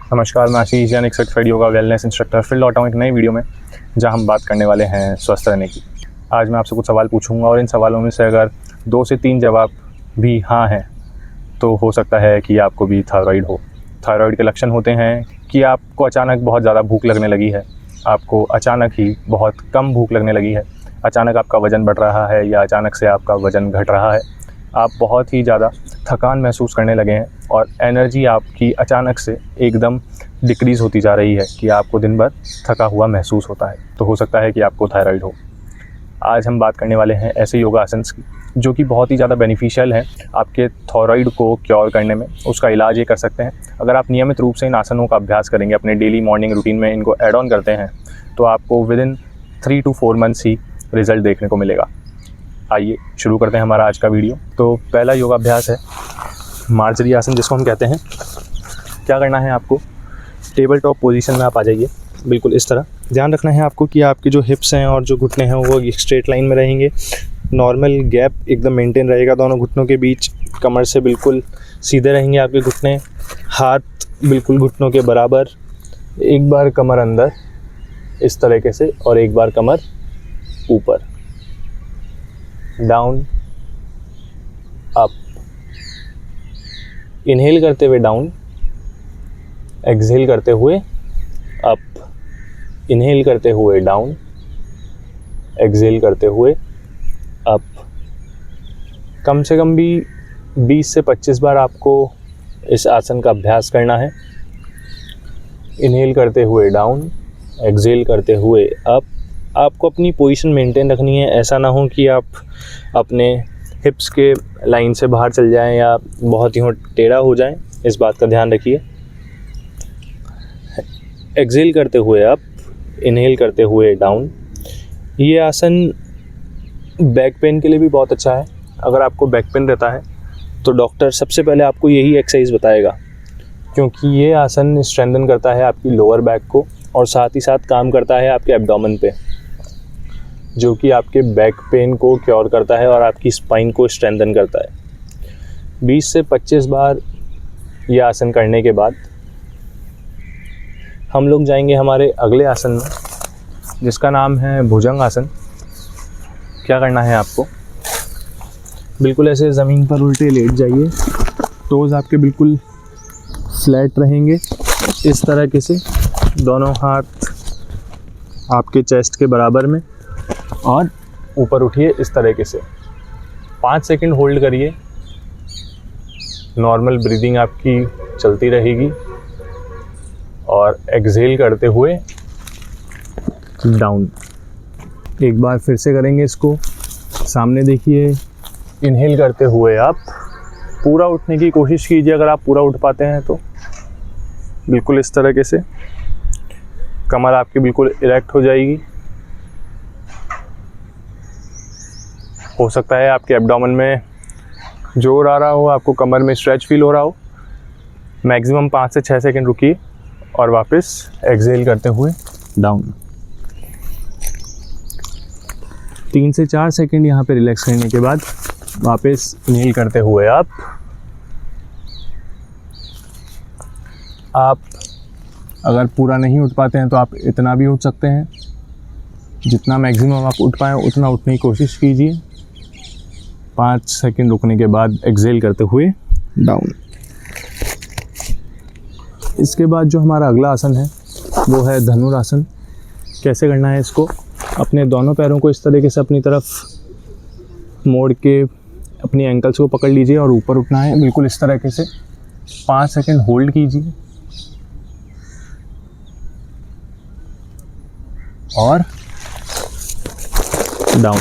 नमस्कार, मैं आशीष जैन, एक सर्टिफाइड योगा वेलनेस इंस्ट्रक्टर। फिर लौटा हूँ एक नई वीडियो में, जहाँ हम बात करने वाले हैं स्वस्थ रहने की। आज मैं आपसे कुछ सवाल पूछूंगा और इन सवालों में से अगर 2 से 3 जवाब भी हाँ हैं तो हो सकता है कि आपको भी थायराइड हो। थायराइड के लक्षण होते हैं कि आपको अचानक बहुत ज़्यादा भूख लगने लगी है, आपको अचानक ही बहुत कम भूख लगने लगी है, अचानक आपका वज़न बढ़ रहा है या अचानक से आपका वज़न घट रहा है, आप बहुत ही ज़्यादा थकान महसूस करने लगे हैं और एनर्जी आपकी अचानक से एकदम डिक्रीज़ होती जा रही है कि आपको दिन भर थका हुआ महसूस होता है, तो हो सकता है कि आपको थायराइड हो। आज हम बात करने वाले हैं ऐसे योगासन की जो कि बहुत ही ज़्यादा बेनिफिशियल हैं आपके थायराइड को क्योर करने में, उसका इलाज ये कर सकते हैं। अगर आप नियमित रूप से इन आसनों का अभ्यास करेंगे, अपने डेली मॉर्निंग रूटीन में इनको ऐड ऑन करते हैं, तो आपको within 3 to 4 months he result देखने को मिलेगा। आइए शुरू करते हैं हमारा आज का वीडियो। तो पहला योगाभ्यास है मार्जरी आसन, जिसको हम कहते हैं। क्या करना है आपको, टेबल टॉप पोजीशन में आप आ जाइए, बिल्कुल इस तरह। ध्यान रखना है आपको कि आपके जो हिप्स हैं और जो घुटने हैं वो स्ट्रेट लाइन में रहेंगे। नॉर्मल गैप एकदम मेंटेन रहेगा दोनों घुटनों के बीच। कमर से बिल्कुल सीधे रहेंगे आपके घुटने, हाथ बिल्कुल घुटनों के बराबर। एक बार कमर अंदर इस तरीके से और एक बार कमर ऊपर, डाउन अप। इनहेल करते हुए डाउन, एक्सहेल करते हुए अप, इनहेल करते हुए डाउन, एक्सहेल करते हुए अप। कम से कम भी 20 से 25 बार आपको इस आसन का अभ्यास करना है। इनहेल करते हुए डाउन, एक्सहेल करते हुए अप। आपको अपनी पोजीशन मेंटेन रखनी है, ऐसा ना हो कि आप अपने हिप्स के लाइन से बाहर चल जाएं या बहुत ही टेढ़ा हो जाएं, इस बात का ध्यान रखिए। एक्सहेल करते हुए अप, इनहेल करते हुए डाउन। ये आसन बैक पेन के लिए भी बहुत अच्छा है। अगर आपको बैक पेन रहता है तो डॉक्टर सबसे पहले आपको यही एक्सरसाइज बताएगा, क्योंकि ये आसन स्ट्रेंथन करता है आपकी लोअर बैक को और साथ ही साथ काम करता है आपके एब्डोमेन पे, जो कि आपके बैक पेन को क्योर करता है और आपकी स्पाइन को स्ट्रेंथन करता है। 20 से 25 बार ये आसन करने के बाद हम लोग जाएंगे हमारे अगले आसन में, जिसका नाम है भुजंग आसन। क्या करना है आपको, बिल्कुल ऐसे ज़मीन पर उल्टे लेट जाइए, टोज़ आपके बिल्कुल फ्लैट रहेंगे इस तरीके से, दोनों हाथ आपके चेस्ट के बराबर में, और ऊपर उठिए इस तरीके से। 5 सेकंड होल्ड करिए, नॉर्मल ब्रीदिंग आपकी चलती रहेगी और एक्सहेल करते हुए डाउन। एक बार फिर से करेंगे इसको, सामने देखिए। इनहेल करते हुए आप पूरा उठने की कोशिश कीजिए, अगर आप पूरा उठ पाते हैं तो बिल्कुल इस तरीके से। कमर आपकी बिल्कुल इरेक्ट हो जाएगी। हो सकता है आपके एब्डोमेन में जोर आ रहा हो, आपको कमर में स्ट्रेच फील हो रहा हो। मैक्सिमम 5 से 6 सेकंड रुकिए और वापस एक्सहेल करते हुए डाउन। 3 से 4 सेकंड यहाँ पे रिलैक्स करने के बाद वापस इनहेल करते हुए अप। आप अगर पूरा नहीं उठ पाते हैं तो आप इतना भी उठ सकते हैं, जितना मैक्सिमम आप उठ पाएँ उतना उठने की कोशिश कीजिए। 5 सेकंड रुकने के बाद एक्सहेल करते हुए डाउन। इसके बाद जो हमारा अगला आसन है वो है धनुरासन। कैसे करना है इसको, अपने दोनों पैरों को इस तरीके से अपनी तरफ मोड़ के अपनी एंकल्स को पकड़ लीजिए और ऊपर उठना है बिल्कुल इस तरीके से। 5 सेकंड होल्ड कीजिए और डाउन।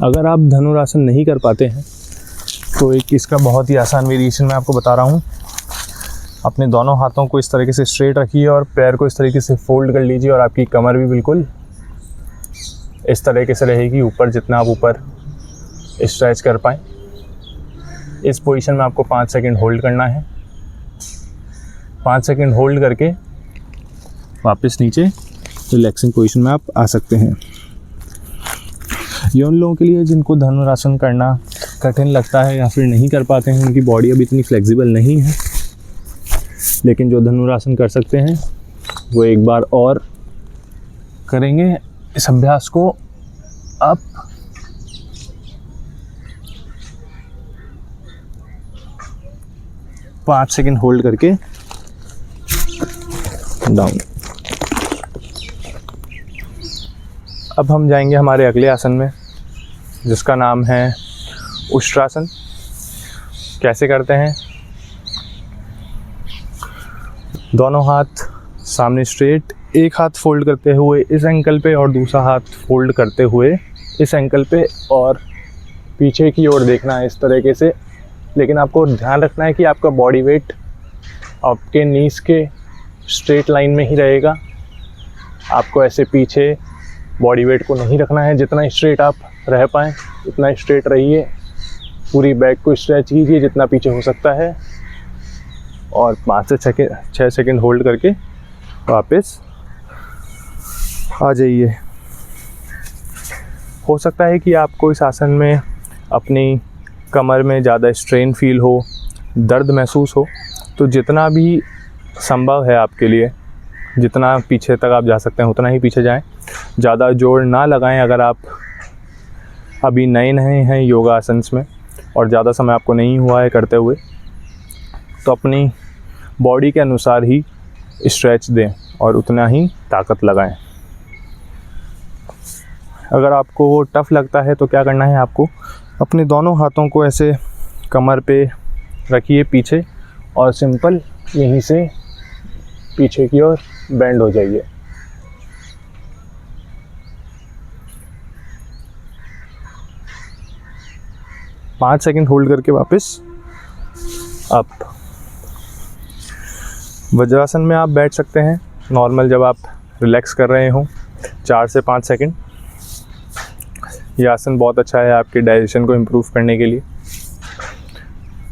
अगर आप धनुरासन नहीं कर पाते हैं तो एक इसका बहुत ही आसान वेरिएशन मैं आपको बता रहा हूँ। अपने दोनों हाथों को इस तरीके से स्ट्रेट रखिए और पैर को इस तरीके से फोल्ड कर लीजिए और आपकी कमर भी बिल्कुल इस तरीके से रहेगी, ऊपर जितना आप ऊपर स्ट्रेच कर पाएँ। इस पोजीशन में आपको 5 सेकंड होल्ड करना है। 5 सेकंड होल्ड करके वापस नीचे रिलैक्सिंग पोजीशन में आप आ सकते हैं। ये उन लोगों के लिए जिनको धनुरासन करना कठिन लगता है या फिर नहीं कर पाते हैं, उनकी बॉडी अभी इतनी फ्लेक्सिबल नहीं है, लेकिन जो धनुरासन कर सकते हैं वो एक बार और करेंगे इस अभ्यास को। अप, 5 सेकंड होल्ड करके डाउन। अब हम जाएंगे हमारे अगले आसन में, जिसका नाम है उष्ट्रासन। कैसे करते हैं? दोनों हाथ सामने स्ट्रेट, एक हाथ फोल्ड करते हुए इस एंकल पे और दूसरा हाथ फोल्ड करते हुए इस एंकल पे, और पीछे की ओर देखना है इस तरीके से। लेकिन आपको ध्यान रखना है कि आपका बॉडी वेट आपके नीज के स्ट्रेट लाइन में ही रहेगा। आपको ऐसे पीछे बॉडी वेट को नहीं रखना है। जितना स्ट्रेट आप रह पाएँ उतना स्ट्रेट रहिए। पूरी बैक को स्ट्रेच कीजिए जितना पीछे हो सकता है, और 5 से 6 सेकंड होल्ड करके वापस आ जाइए। हो सकता है कि आपको इस आसन में अपनी कमर में ज़्यादा स्ट्रेन फील हो, दर्द महसूस हो, तो जितना भी संभव है आपके लिए, जितना पीछे तक आप जा सकते हैं उतना ही पीछे जाएं। ज़्यादा जोर ना लगाएं। अगर आप अभी नए हैं योगा आसन्स में और ज़्यादा समय आपको नहीं हुआ है करते हुए, तो अपनी बॉडी के अनुसार ही स्ट्रेच दें और उतना ही ताकत लगाएं। अगर आपको वो टफ़ लगता है तो क्या करना है, आपको अपने दोनों हाथों को ऐसे कमर पे रखिए पीछे, और सिंपल यहीं से पीछे की ओर बेंड हो जाइए। पाँच सेकंड होल्ड करके वापस अप। वज्रासन में आप बैठ सकते हैं नॉर्मल, जब आप रिलैक्स कर रहे हो 4 से 5 सेकंड। ये आसन बहुत अच्छा है आपके डाइजेशन को इम्प्रूव करने के लिए,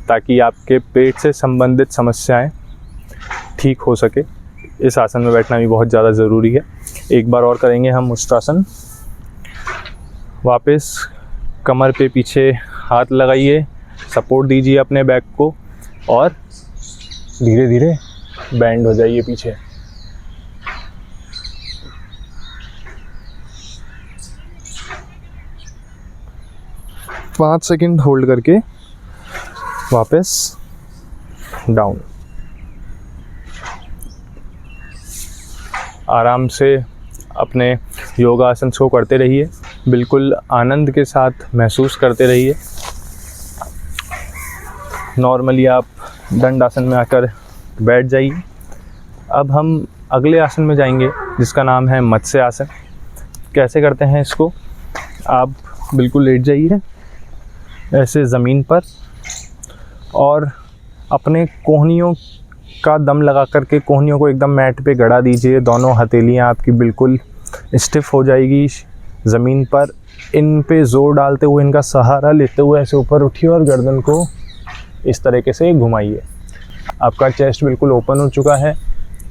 ताकि आपके पेट से संबंधित समस्याएं ठीक हो सके। इस आसन में बैठना भी बहुत ज़्यादा ज़रूरी है। एक बार और करेंगे हम उष्ट्रासन। वापस कमर पे पीछे हाथ लगाइए, सपोर्ट दीजिए अपने बैक को, और धीरे धीरे बेंड हो जाइए पीछे। पाँच सेकंड होल्ड करके वापस डाउन। आराम से अपने योगा आसन को करते रहिए, बिल्कुल आनंद के साथ महसूस करते रहिए। नॉर्मली आप दंड आसन में आकर बैठ जाइए। अब हम अगले आसन में जाएंगे, जिसका नाम है मत्स्य आसन। कैसे करते हैं इसको? आप बिल्कुल लेट जाइए ऐसे ज़मीन पर, और अपने कोहनियों का दम लगा करके कोहनियों को एकदम मैट पे गड़ा दीजिए। दोनों हथेलियाँ आपकी बिल्कुल स्टिफ हो जाएगी ज़मीन पर। इन पे ज़ोर डालते हुए, इनका सहारा लेते हुए ऐसे ऊपर उठिए और गर्दन को इस तरीके से घुमाइए। आपका चेस्ट बिल्कुल ओपन हो चुका है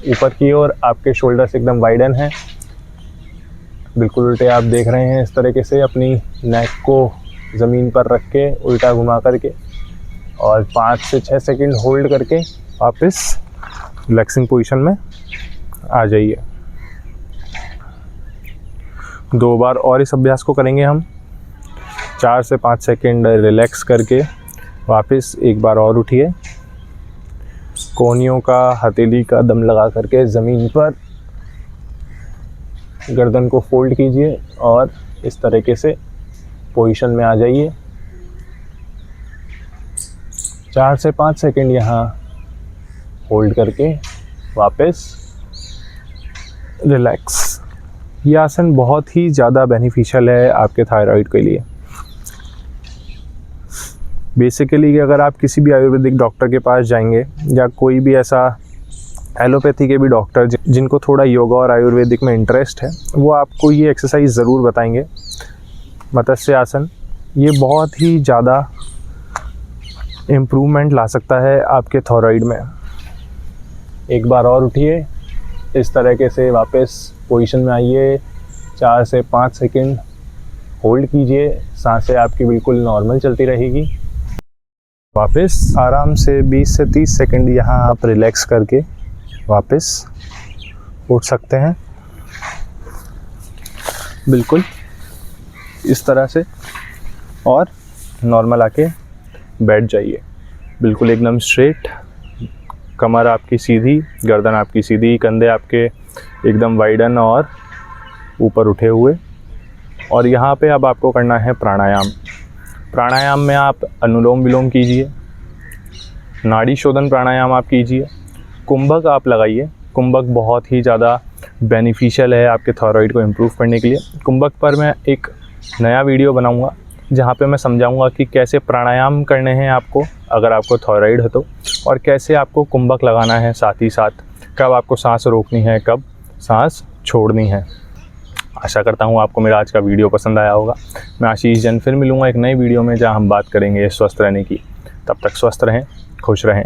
ऊपर की ओर, आपके शोल्डर्स एकदम वाइडन हैं, बिल्कुल उल्टे आप देख रहे हैं। इस तरीके से अपनी नेक को ज़मीन पर रख के उल्टा घुमा करके, और 5 से 6 सेकंड होल्ड करके वापस रिलैक्सिंग पोजीशन में आ जाइए। 2 बार और इस अभ्यास को करेंगे हम। 4 से 5 सेकंड रिलैक्स करके वापस एक बार और उठिए। कोहनियों का, हथेली का दम लगा करके ज़मीन पर गर्दन को फोल्ड कीजिए और इस तरीके से पोजीशन में आ जाइए। 4 से 5 सेकंड यहाँ होल्ड करके वापस रिलैक्स। ये आसन बहुत ही ज़्यादा बेनिफिशियल है आपके थायराइड के लिए। बेसिकली अगर आप किसी भी आयुर्वेदिक डॉक्टर के पास जाएंगे, या कोई भी ऐसा एलोपैथी के भी डॉक्टर जिनको थोड़ा योगा और आयुर्वेदिक में इंटरेस्ट है, वो आपको ये एक्सरसाइज ज़रूर बताएंगे, मत्स्य आसन। ये बहुत ही ज़्यादा इम्प्रूवमेंट ला सकता है आपके थायराइड में। एक बार और उठिए, इस तरीके से वापस पोजीशन में आइए। 4 से 5 सेकंड होल्ड कीजिए, सांसें आपकी बिल्कुल नॉर्मल चलती रहेगी। वापस आराम से 20 से 30 सेकंड यहाँ आप रिलैक्स करके वापस उठ सकते हैं, बिल्कुल इस तरह से, और नॉर्मल आके बैठ जाइए, बिल्कुल एकदम स्ट्रेट, कमर आपकी सीधी, गर्दन आपकी सीधी, कंधे आपके एकदम वाइडन और ऊपर उठे हुए। और यहाँ पे अब आपको करना है प्राणायाम। प्राणायाम में आप अनुलोम विलोम कीजिए, नाड़ी शोधन प्राणायाम आप कीजिए, कुंभक आप लगाइए। कुंभक बहुत ही ज़्यादा बेनिफिशियल है आपके थायराइड को इम्प्रूव करने के लिए। कुंभक पर मैं एक नया वीडियो बनाऊंगा जहाँ पे मैं समझाऊंगा कि कैसे प्राणायाम करने हैं आपको अगर आपको थायराइड है तो, और कैसे आपको कुंभक लगाना है साथ ही साथ, कब आपको सांस रोकनी है, कब सांस छोड़नी है। आशा करता हूँ आपको मेरा आज का वीडियो पसंद आया होगा। मैं आशीष जैन फिर मिलूँगा एक नई वीडियो में जहाँ हम बात करेंगे स्वस्थ रहने की। तब तक स्वस्थ रहें, खुश रहें।